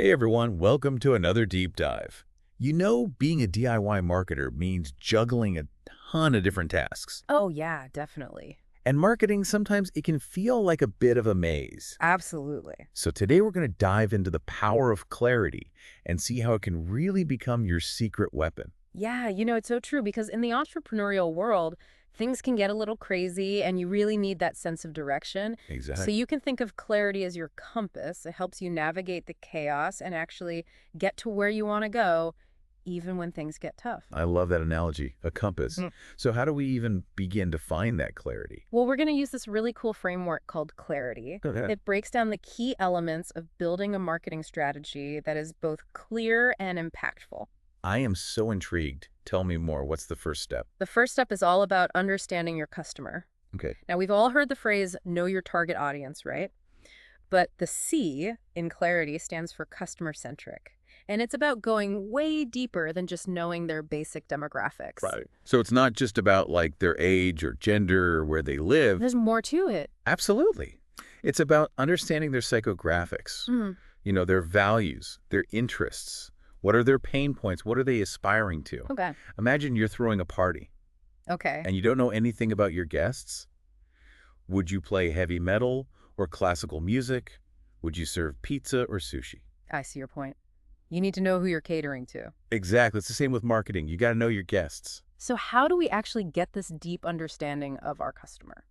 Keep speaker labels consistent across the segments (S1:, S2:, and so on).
S1: Hey everyone, welcome to another deep dive. You know, being a DIY marketer means juggling a ton of different tasks.
S2: Oh, yeah, definitely.
S1: And marketing, sometimes it can feel like a bit of a maze.
S2: Absolutely.
S1: So today we're going to dive into the power of clarity and see how it can really become your secret weapon.
S2: Yeah, it's so true because in the entrepreneurial world, things can get a little crazy and you really need that sense of direction. So
S1: Exactly.
S2: you can think of clarity as your compass. It helps you navigate the chaos and actually get to where you want to go, even when things get tough.
S1: I love that analogy, a compass.
S2: Mm.
S1: So how do we even begin to find that clarity?
S2: Well, we're going to use this really cool framework called Clarity.
S1: Go ahead.
S2: It breaks down the key elements of building a marketing strategy that is both clear and impactful.
S1: I am so intrigued. Tell me more. What's the first step?
S2: The first step is all about understanding your customer.
S1: Okay.
S2: Now, we've all heard the phrase, know your target audience, right? But the C in Clarity stands for Customer-Centric. And it's about going way deeper than just knowing their basic demographics.
S1: Right. So it's not just about like their age or gender or where they live.
S2: There's more to it.
S1: Absolutely. It's about understanding their psychographics,
S2: Mhm.
S1: their values, their interests. What are their pain points? What are they aspiring to?
S2: Okay.
S1: Imagine you're throwing a party
S2: Okay.
S1: and you don't know anything about your guests. Would you play heavy metal or classical music? Would you serve pizza or sushi?
S2: I see your point. You need to know who you're catering to.
S1: Exactly. It's the same with marketing. You got to know your guests.
S2: So how do we actually get this deep understanding of our customer?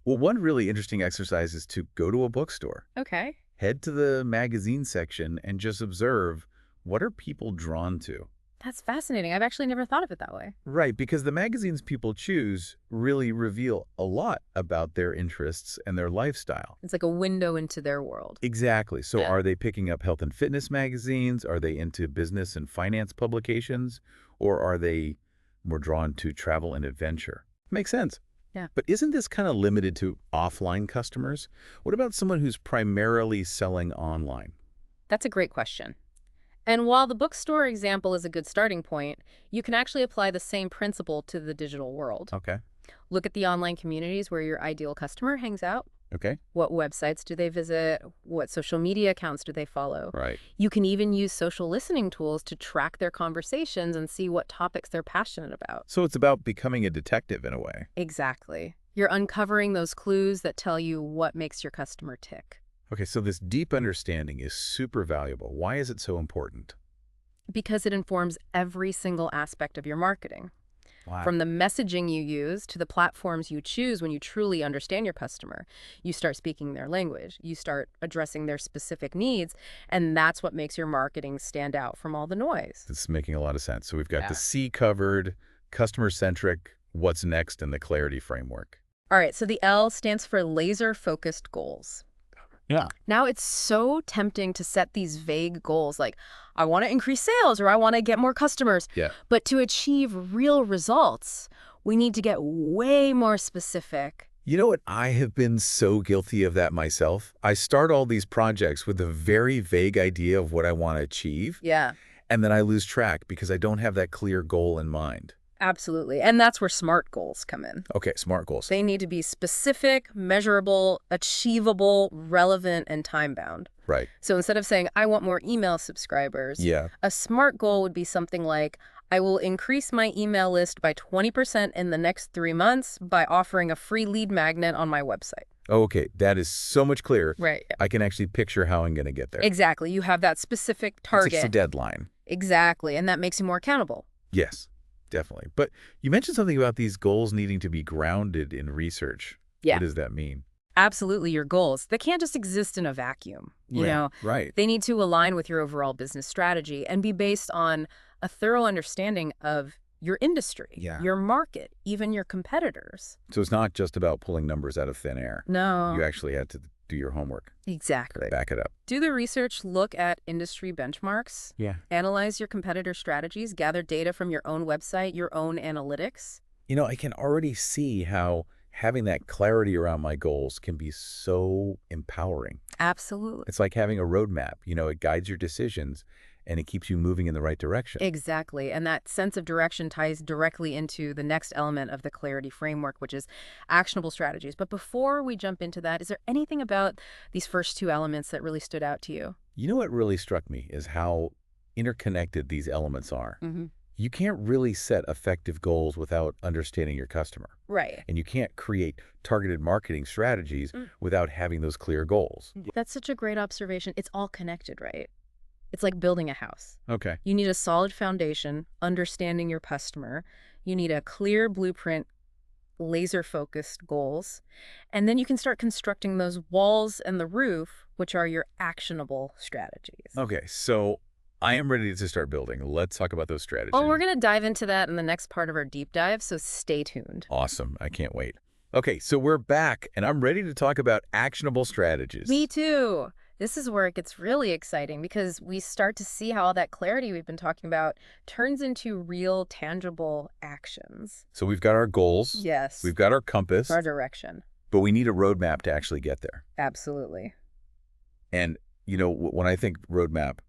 S1: Well, one really interesting exercise is to go to a bookstore,
S2: Okay.
S1: head to the magazine section, and just observe, what are people drawn to?
S2: That's fascinating. I've actually never thought of it that way.
S1: Right, because the magazines people choose really reveal a lot about their interests and their lifestyle.
S2: It's like a window into their world.
S1: Exactly. So
S2: Yeah.
S1: are they picking up health and fitness magazines? Are they into business and finance publications? Or are they more drawn to travel and adventure? Makes sense.
S2: Yeah.
S1: But isn't this kind of limited to offline customers? What about someone who's primarily selling online?
S2: That's a great question. And while the bookstore example is a good starting point, you can actually apply the same principle to the digital world.
S1: Okay.
S2: Look at the online communities where your ideal customer hangs out.
S1: Okay.
S2: What websites do they visit? What social media accounts do they follow?
S1: Right.
S2: You can even use social listening tools to track their conversations and see what topics they're passionate about.
S1: So it's about becoming a detective in a way.
S2: Exactly. You're uncovering those clues that tell you what makes your customer tick.
S1: Okay, so this deep understanding is super valuable. Why is it so important?
S2: Because it informs every single aspect of your marketing.
S1: Wow.
S2: From the messaging you use to the platforms you choose when you truly understand your customer. You start speaking their language. You start addressing their specific needs. And that's what makes your marketing stand out from all the noise.
S1: This is making a lot of sense. So we've got
S2: Yeah.
S1: the C covered, customer-centric, what's next, and the clarity framework.
S2: All right, so the L stands for laser-focused goals.
S1: Yeah.
S2: Now, it's so tempting to set these vague goals like, I want to increase sales or I want to get more customers.
S1: Yeah.
S2: But to achieve real results, we need to get way more specific.
S1: You know what? I have been so guilty of that myself. I start all these projects with a very vague idea of what I want to achieve,
S2: Yeah,
S1: and then I lose track because I don't have that clear goal in mind.
S2: absolutely. And that's where SMART goals come in.
S1: Okay, SMART goals.
S2: They need to be specific, measurable, achievable, relevant, and time-bound.
S1: Right.
S2: So instead of saying, I want more email subscribers,
S1: Yeah.
S2: a SMART goal would be something like, I will increase my email list by 20% in the next 3 months by offering a free lead magnet on my website.
S1: Okay, that is so much clearer.
S2: Right.
S1: I can actually picture how I'm going to get there.
S2: Exactly. You have that specific
S1: It's
S2: target.
S1: a deadline.
S2: Exactly. And that makes you more accountable.
S1: Yes, definitely. But you mentioned something about these goals needing to be grounded in research.
S2: Yeah.
S1: What does that mean?
S2: Absolutely, your goals. They can't just exist in a vacuum.
S1: Right.
S2: They need to align with your overall business strategy and be based on a thorough understanding of your industry,
S1: Yeah.
S2: your market, even your competitors.
S1: So it's not just about pulling numbers out of thin air.
S2: No.
S1: You actually had to do your homework.
S2: Exactly.
S1: Back it up.
S2: Do the research, look at industry benchmarks,
S1: Yeah.
S2: analyze your competitor strategies, gather data from your own website, your own analytics.
S1: I can already see how having that clarity around my goals can be so empowering.
S2: Absolutely.
S1: It's like having a roadmap. It guides your decisions and it keeps you moving in the right direction.
S2: Exactly. And that sense of direction ties directly into the next element of the clarity framework, which is actionable strategies. But before we jump into that, is there anything about these first two elements that really stood out to you?
S1: You know what really struck me is how interconnected these elements are.
S2: Hmm.
S1: You can't really set effective goals without understanding your customer.
S2: Right.
S1: And you can't create targeted marketing strategies
S2: Mm.
S1: without having those clear goals.
S2: That's such a great observation. It's all connected, right? It's like building a house.
S1: Okay.
S2: You need a solid foundation, understanding your customer. You need a clear blueprint, laser-focused goals. And then you can start constructing those walls and the roof, which are your actionable strategies.
S1: Okay, so I am ready to start building. Let's talk about those
S2: Oh, we're
S1: strategies.
S2: going to dive into that in the next part of our deep dive, so stay tuned.
S1: Awesome. I can't wait. Okay, so we're back, and I'm ready to talk about actionable
S2: Me
S1: strategies.
S2: too. This is where it gets really exciting because we start to see how all that clarity we've been talking about turns into real, tangible actions.
S1: So we've got our goals,
S2: Yes.
S1: we've got our compass,
S2: Our direction.
S1: but we need a roadmap to actually get there.
S2: Absolutely.
S1: And, when I think roadmap,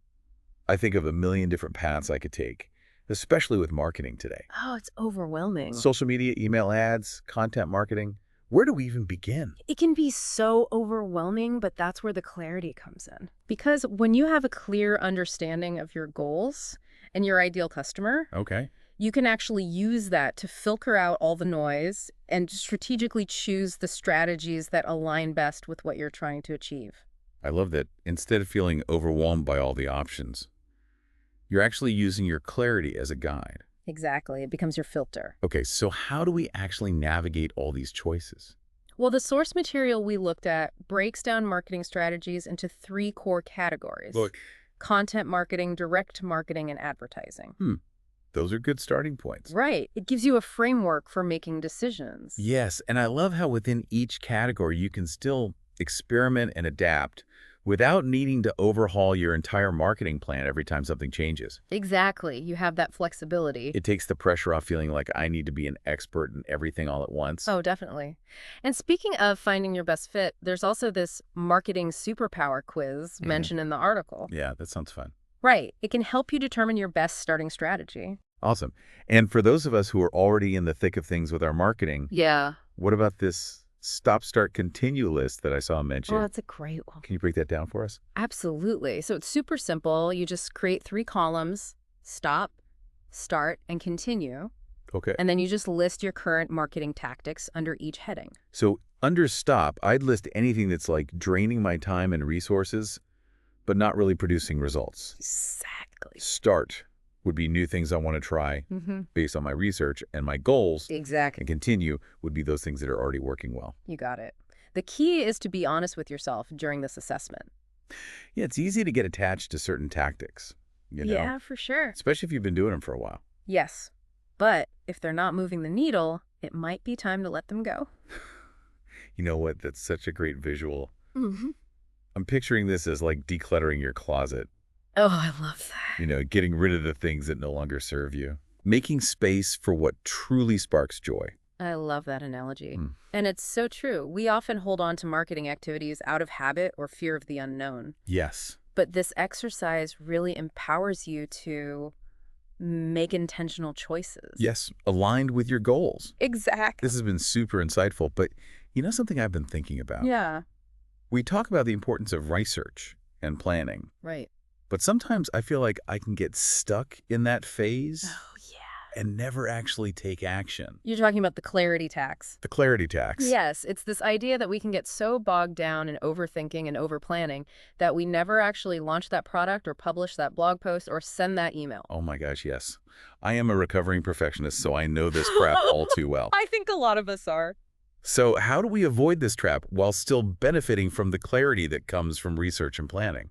S1: I think of a million different paths I could take, especially with marketing today.
S2: Oh, it's overwhelming.
S1: Social media, email ads, content marketing. Where do we even begin?
S2: It can be so overwhelming, but that's where the clarity comes in. Because when you have a clear understanding of your goals and your ideal customer,
S1: Okay.
S2: you can actually use that to filter out all the noise and strategically choose the strategies that align best with what you're trying to achieve.
S1: I love that instead of feeling overwhelmed by all the options, you're actually using your clarity as a guide.
S2: Exactly. It becomes your filter.
S1: Okay, so how do we actually navigate all these choices?
S2: Well, the source material we looked at breaks down marketing strategies into three core categories:
S1: Look,
S2: content marketing, direct marketing, and advertising.
S1: those are good starting points.
S2: Right. It gives you a framework for making decisions.
S1: Yes, and I love how within each category you can still experiment and adapt without needing to overhaul your entire marketing plan every time something changes.
S2: Exactly. You have that flexibility.
S1: It takes the pressure off feeling like I need to be an expert in everything all at once.
S2: Oh, definitely. And speaking of finding your best fit, there's also this marketing superpower quiz mentioned in the article.
S1: Yeah, that sounds fun.
S2: Right. It can help you determine your best starting strategy.
S1: Awesome. And for those of us who are already in the thick of things with our marketing,
S2: Yeah.
S1: what about this stop, start, continue list that I saw
S2: Oh,
S1: mentioned?
S2: that's a great one.
S1: Can you break that down for us?
S2: Absolutely. So it's super simple. You just create 3 columns: stop, start, and continue.
S1: Okay.
S2: And then you just list your current marketing tactics under each heading.
S1: So under stop, I'd list anything that's like draining my time and resources, but not really producing results.
S2: Exactly.
S1: Start would be new things I want to try
S2: Mm-hmm.
S1: based on my research, and my goals
S2: Exactly.
S1: and continue would be those things that are already working well.
S2: You got it. The key is to be honest with yourself during this assessment.
S1: Yeah, it's easy to get attached to certain tactics,
S2: Yeah, for sure.
S1: especially if you've been doing them for a while.
S2: Yes. But if they're not moving the needle, it might be time to let them go.
S1: You know what? That's such a great visual.
S2: Mm-hmm.
S1: I'm picturing this as like decluttering your closet,
S2: Oh, I love that.
S1: getting rid of the things that no longer serve you, making space for what truly sparks joy.
S2: I love that analogy.
S1: Hmm.
S2: And it's so true. We often hold on to marketing activities out of habit or fear of the unknown.
S1: Yes.
S2: But this exercise really empowers you to make intentional choices.
S1: Yes, aligned with your goals.
S2: Exactly.
S1: This has been super insightful, but something I've been thinking about?
S2: Yeah.
S1: We talk about the importance of research and planning,
S2: Right.
S1: but sometimes I feel like I can get stuck in that phase
S2: Oh, yeah.
S1: and never actually take action.
S2: You're talking about the clarity tax.
S1: The clarity tax.
S2: Yes, it's this idea that we can get so bogged down in overthinking and overplanning that we never actually launch that product or publish that blog post or send that email.
S1: Oh my gosh, yes. I am a recovering perfectionist, so I know this crap all too well.
S2: I think a lot of us are.
S1: So how do we avoid this trap while still benefiting from the clarity that comes from research and planning?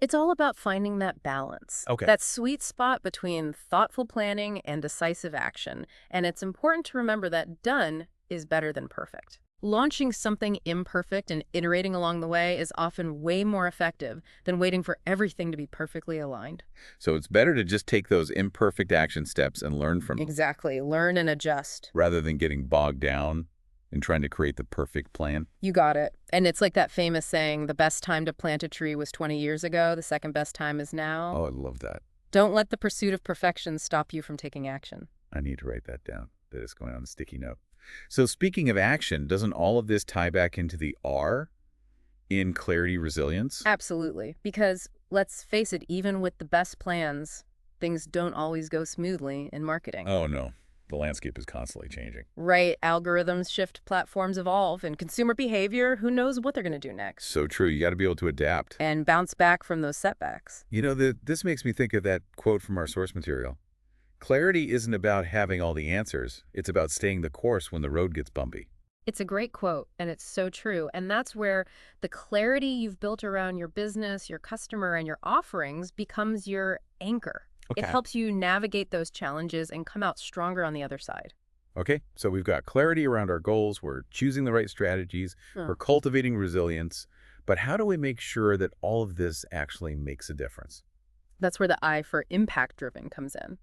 S2: It's all about finding that balance.
S1: Okay.
S2: That sweet spot between thoughtful planning and decisive action. And it's important to remember that done is better than perfect. Launching something imperfect and iterating along the way is often way more effective than waiting for everything to be perfectly aligned.
S1: So it's better to just take those imperfect action steps and learn from them
S2: Exactly. Learn and adjust.
S1: rather than getting bogged down in trying to create the perfect plan.
S2: You got it. And it's like that famous saying, the best time to plant a tree was 20 years ago. The second best time is now.
S1: Oh, I love that.
S2: Don't let the pursuit of perfection stop you from taking action.
S1: I need to write that down. That is going on a sticky note. So speaking of action, doesn't all of this tie back into the R In clarity resilience?
S2: Absolutely. Because let's face it, even with the best plans, things don't always go smoothly in marketing.
S1: Oh, no. The landscape is constantly changing.
S2: Right, algorithms shift, platforms evolve, and consumer behavior, who knows what they're going to do next?
S1: So true. You got to be able to adapt.
S2: And bounce back from those setbacks.
S1: This makes me think of that quote from our source material. Clarity isn't about having all the answers. It's about staying the course when the road gets bumpy.
S2: It's a great quote, and it's so true. And that's where the clarity you've built around your business, your customer, and your offerings becomes your anchor. It
S1: Okay.
S2: helps you navigate those challenges and come out stronger on the other side.
S1: Okay, so we've got clarity around our goals. We're choosing the right strategies.
S2: Huh.
S1: We're cultivating resilience. But how do we make sure that all of this actually makes a difference?
S2: That's where the I for impact-driven comes in.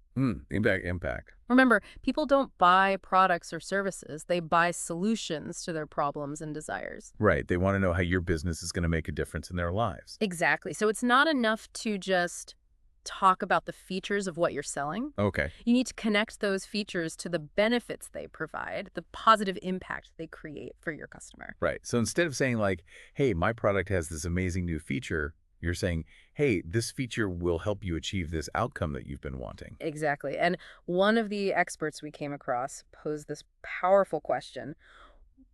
S1: Impact.
S2: Remember, people don't buy products or services. They buy solutions to their problems and desires.
S1: Right. They want to know how your business is going to make a difference in their lives.
S2: Exactly. So it's not enough to just talk about the features of what you're selling.
S1: Okay.
S2: You need to connect those features to the benefits they provide, the positive impact they create for your customer.
S1: Right. So instead of saying like, hey, my product has this amazing new feature, you're saying, hey, this feature will help you achieve this outcome that you've been wanting.
S2: Exactly. And one of the experts we came across posed this powerful question.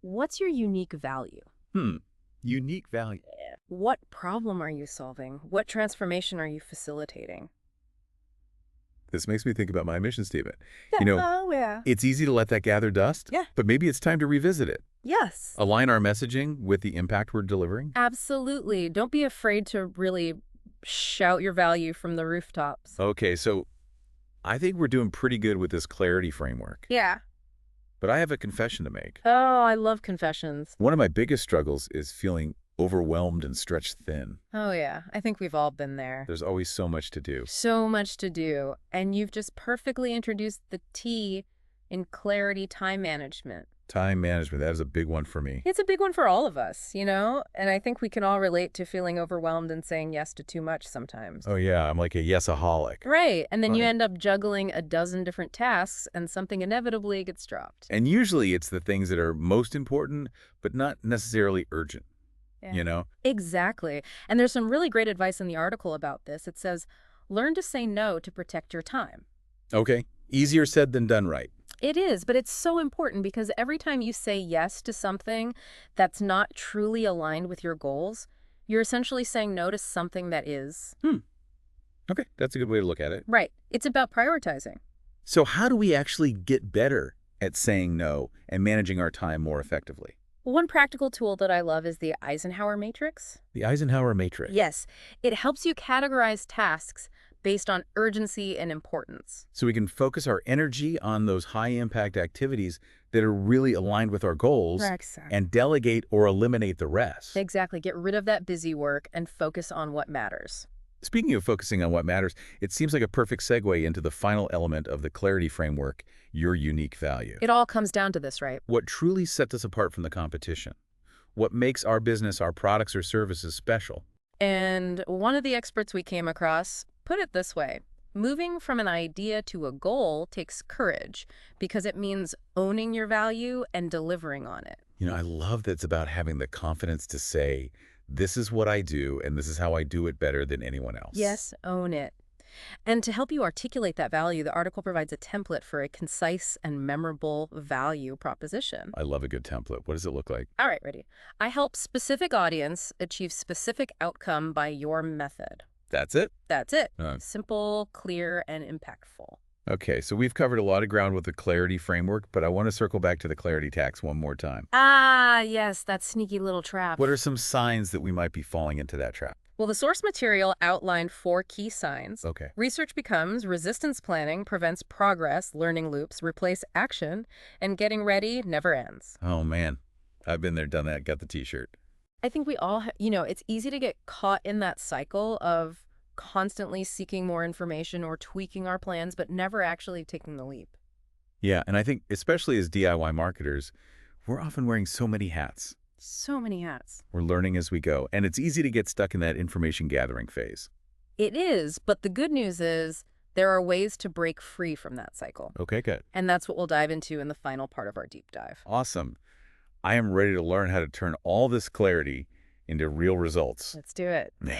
S2: What's your unique value?
S1: Unique value.
S2: What problem are you solving? What transformation are you facilitating?
S1: This makes me think about my mission statement.
S2: Oh, yeah.
S1: It's easy to let that gather dust,
S2: Yeah.
S1: but maybe it's time to revisit it.
S2: Yes.
S1: Align our messaging with the impact we're delivering.
S2: Absolutely. Don't be afraid to really shout your value from the rooftops.
S1: Okay, so I think we're doing pretty good with this clarity framework,
S2: Yeah.
S1: but I have a confession to make.
S2: Oh, I love confessions.
S1: One of my biggest struggles is feeling overwhelmed and stretched thin.
S2: Oh, yeah. I think we've all been there.
S1: There's always so much to do.
S2: So much to do. And you've just perfectly introduced the T in clarity time management.
S1: Time management, that is a big one for me.
S2: It's a big one for all of us, you know? And I think we can all relate to feeling overwhelmed and saying yes to too much sometimes.
S1: Oh yeah, I'm like a yesaholic.
S2: Right. And then you
S1: Right.
S2: end up juggling a dozen different tasks and something inevitably gets dropped.
S1: And usually it's the things that are most important, but not necessarily urgent,
S2: Yeah. Exactly. And there's some really great advice in the article about this. It says, learn to say no to protect your time.
S1: Okay, easier said than done right.
S2: It is, but it's so important because every time you say yes to something that's not truly aligned with your goals, you're essentially saying no to something that is.
S1: Okay, that's a good way to look at it.
S2: Right. It's about prioritizing.
S1: So how do we actually get better at saying no and managing our time more effectively?
S2: One practical tool that I love is the Eisenhower matrix.
S1: The Eisenhower matrix.
S2: Yes, it helps you categorize tasks based on urgency and importance.
S1: So we can focus our energy on those high-impact activities that are really aligned with our goals and delegate or eliminate the rest.
S2: Exactly. Get rid of that busy work and focus on what matters.
S1: Speaking of focusing on what matters, it seems like a perfect segue into the final element of the clarity framework, your unique value.
S2: It all comes down to this, right?
S1: What truly sets us apart from the competition? What makes our business, our products or services special?
S2: And one of the experts we came across put it this way. Moving from an idea to a goal takes courage because it means owning your value and delivering on it.
S1: I love that it's about having the confidence to say, this is what I do, and this is how I do it better than anyone else.
S2: Yes, own it. And to help you articulate that value, the article provides a template for a concise and memorable value proposition.
S1: I love a good template. What does it look like?
S2: All right, ready. I help specific audience achieve specific outcome by your method.
S1: That's it?
S2: That's it.
S1: Uh.
S2: Simple, clear, and impactful.
S1: Okay, so we've covered a lot of ground with the clarity framework, but I want to circle back to the clarity tax one more time.
S2: Ah, yes, that sneaky little trap.
S1: What are some signs that we might be falling into that trap?
S2: Well, the source material outlined 4 key signs.
S1: Okay.
S2: Research becomes resistance planning prevents progress, learning loops replace action, and getting ready never ends.
S1: Oh, man. I've been there, done that, got the T-shirt.
S2: I think we all, it's easy to get caught in that cycle of constantly seeking more information or tweaking our plans, but never actually taking the leap.
S1: Yeah, and I think especially as DIY marketers, we're often wearing so many hats.
S2: So many hats.
S1: We're learning as we go, and it's easy to get stuck in that information gathering phase.
S2: It is, but the good news is there are ways to break free from that cycle.
S1: Okay, good.
S2: And that's what we'll dive into in the final part of our deep dive.
S1: Awesome. I am ready to learn how to turn all this clarity into real results.
S2: Let's do it.
S1: Yeah.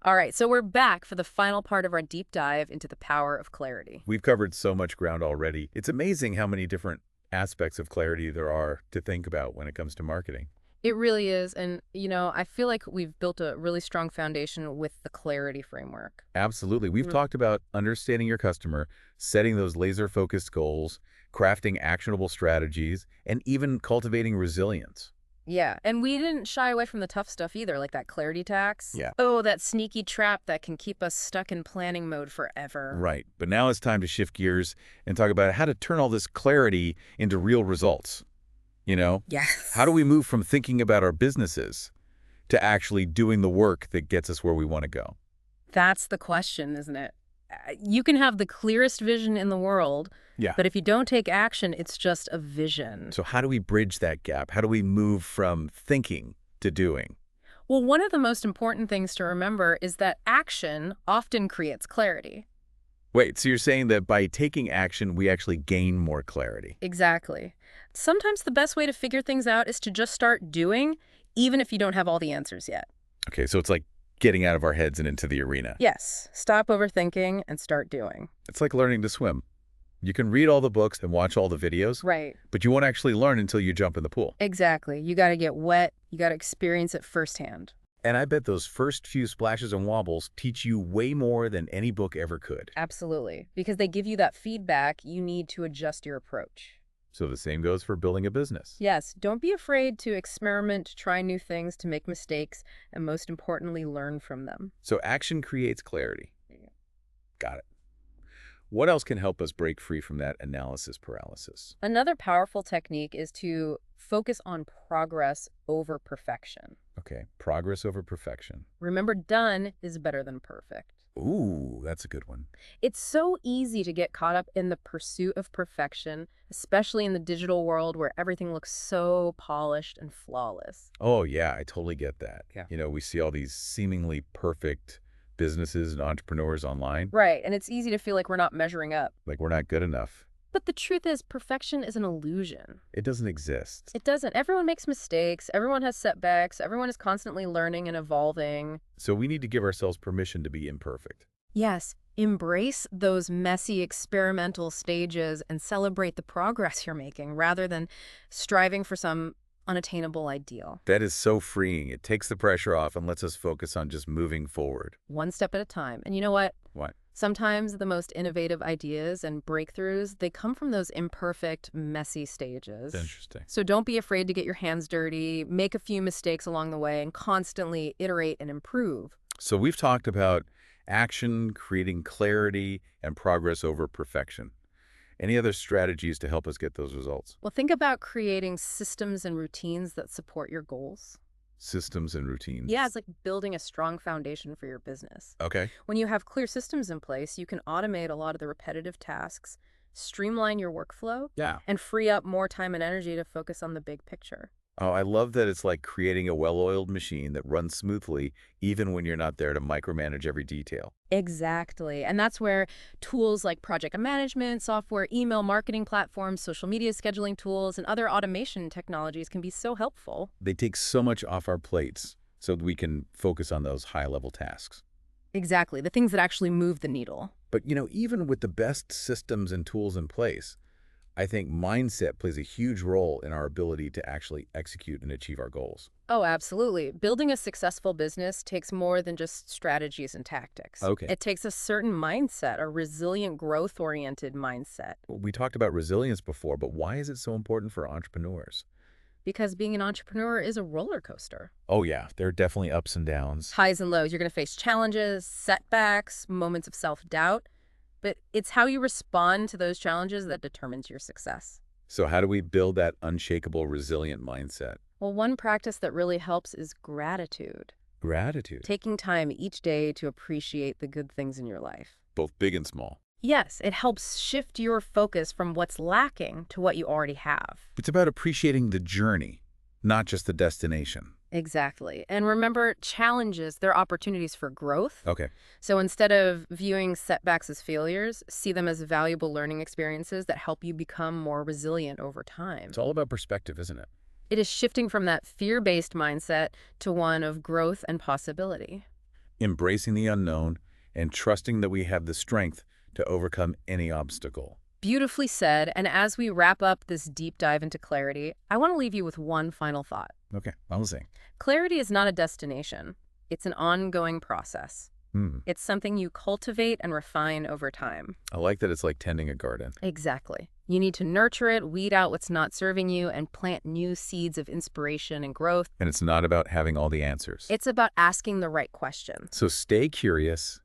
S2: All right, so we're back for the final part of our deep dive into the power of clarity.
S1: We've covered so much ground already. It's amazing how many different aspects of clarity there are to think about when it comes to marketing.
S2: It really is. And, I feel like we've built a really strong foundation with the clarity framework.
S1: Absolutely. We've
S2: Mm.
S1: talked about understanding your customer, setting those laser-focused goals, crafting actionable strategies, and even cultivating resilience.
S2: Yeah, and we didn't shy away from the tough stuff either, like that clarity tax.
S1: Yeah.
S2: Oh, that sneaky trap that can keep us stuck in planning mode forever.
S1: Right. But now it's time to shift gears and talk about how to turn all this clarity into real results.
S2: Yes.
S1: How do we move from thinking about our businesses to actually doing the work that gets us where we want to go?
S2: That's the question, isn't it? You can have the clearest vision in the world,
S1: Yeah.
S2: but if you don't take action, it's just a vision.
S1: So how do we bridge that gap? How do we move from thinking to doing?
S2: Well, one of the most important things to remember is that action often creates clarity.
S1: Wait, so you're saying that by taking action, we actually gain more clarity?
S2: Exactly. Sometimes the best way to figure things out is to just start doing, even if you don't have all the answers yet.
S1: Okay, so it's like getting out of our heads and into the arena.
S2: Yes, stop overthinking and start doing.
S1: It's like learning to swim. You can read all the books and watch all the videos,
S2: Right.
S1: but you won't actually learn until you jump in the pool.
S2: Exactly. You got to get wet. You got to experience it firsthand.
S1: And I bet those first few splashes and wobbles teach you way more than any book ever could.
S2: Absolutely. Because they give you that feedback you need to adjust your approach.
S1: So the same goes for building a business.
S2: Yes, don't be afraid to experiment, to try new things, to make mistakes, and most importantly, learn from them.
S1: So action creates clarity.
S2: Yeah.
S1: Got it. What else can help us break free from that analysis paralysis?
S2: Another powerful technique is to focus on progress over perfection.
S1: Okay, progress over perfection.
S2: Remember, done is better than perfect.
S1: Ooh, that's a good one.
S2: It's so easy to get caught up in the pursuit of perfection, especially in the digital world where everything looks so polished and flawless.
S1: Oh, yeah, I totally get that.
S2: Yeah.
S1: We see all these seemingly perfect businesses and entrepreneurs online,
S2: Right, and it's easy to feel like we're not measuring up.
S1: like we're not good enough.
S2: But the truth is, perfection is an illusion.
S1: It doesn't exist.
S2: It doesn't. Everyone makes mistakes. Everyone has setbacks. Everyone is constantly learning and evolving.
S1: So we need to give ourselves permission to be imperfect.
S2: Yes, embrace those messy experimental stages and celebrate the progress you're making rather than striving for some unattainable ideal.
S1: That is so freeing. It takes the pressure off and lets us focus on just moving forward.
S2: One step at a time. And you know what?
S1: What?
S2: Sometimes the most innovative ideas and breakthroughs, they come from those imperfect, messy stages.
S1: That's interesting.
S2: So don't be afraid to get your hands dirty, make a few mistakes along the way, and constantly iterate and improve.
S1: So we've talked about action, creating clarity, and progress over perfection. Any other strategies to help us get those results?
S2: Well, think about creating systems and routines that support your goals.
S1: Systems and routines.
S2: Yeah, it's like building a strong foundation for your business.
S1: Okay.
S2: When you have clear systems in place, you can automate a lot of the repetitive tasks, streamline your workflow,
S1: Yeah.
S2: and free up more time and energy to focus on the big picture.
S1: Oh, I love that it's like creating a well-oiled machine that runs smoothly even when you're not there to micromanage every detail.
S2: Exactly. And that's where tools like project management, software, email marketing platforms, social media scheduling tools, and other automation technologies can be so helpful.
S1: They take so much off our plates so that we can focus on those high-level tasks.
S2: Exactly. The things that actually move the needle.
S1: But, even with the best systems and tools in place, I think mindset plays a huge role in our ability to actually execute and achieve our goals.
S2: Oh, absolutely. Building a successful business takes more than just strategies and tactics.
S1: Okay.
S2: It takes a certain mindset, a resilient, growth-oriented mindset.
S1: We talked about resilience before, but why is it so important for entrepreneurs?
S2: Because being an entrepreneur is a roller coaster.
S1: Oh, yeah, there are definitely ups and downs.
S2: Highs and lows. You're going to face challenges, setbacks, moments of self-doubt. But it's how you respond to those challenges that determines your success.
S1: So how do we build that unshakable, resilient mindset?
S2: Well, one practice that really helps is gratitude.
S1: Gratitude.
S2: Taking time each day to appreciate the good things in your life.
S1: Both big and small.
S2: Yes, it helps shift your focus from what's lacking to what you already have.
S1: It's about appreciating the journey, not just the destination.
S2: Exactly. And remember, challenges, they're opportunities for growth.
S1: Okay.
S2: So instead of viewing setbacks as failures, see them as valuable learning experiences that help you become more resilient over time.
S1: It's all about perspective, isn't it?
S2: It is shifting from that fear-based mindset to one of growth and possibility.
S1: Embracing the unknown and trusting that we have the strength to overcome any obstacle.
S2: Beautifully said. And as we wrap up this deep dive into clarity, I want to leave you with one final thought.
S1: Okay, I'm listening.
S2: Clarity is not a destination. It's an ongoing process.
S1: Hmm.
S2: It's something you cultivate and refine over time.
S1: I like that it's like tending a garden.
S2: Exactly. You need to nurture it, weed out what's not serving you, and plant new seeds of inspiration and growth.
S1: And it's not about having all the answers.
S2: It's about asking the right questions.
S1: So stay curious,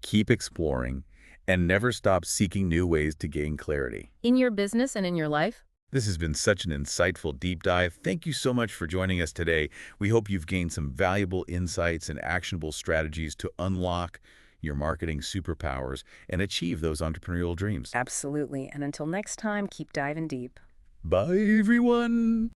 S1: keep exploring, and never stop seeking new ways to gain clarity.
S2: In your business and in your life,
S1: This has been such an insightful deep dive. Thank you so much for joining us today. We hope you've gained some valuable insights and actionable strategies to unlock your marketing superpowers and achieve those entrepreneurial dreams.
S2: absolutely. And until next time, keep diving deep.
S1: Bye, everyone.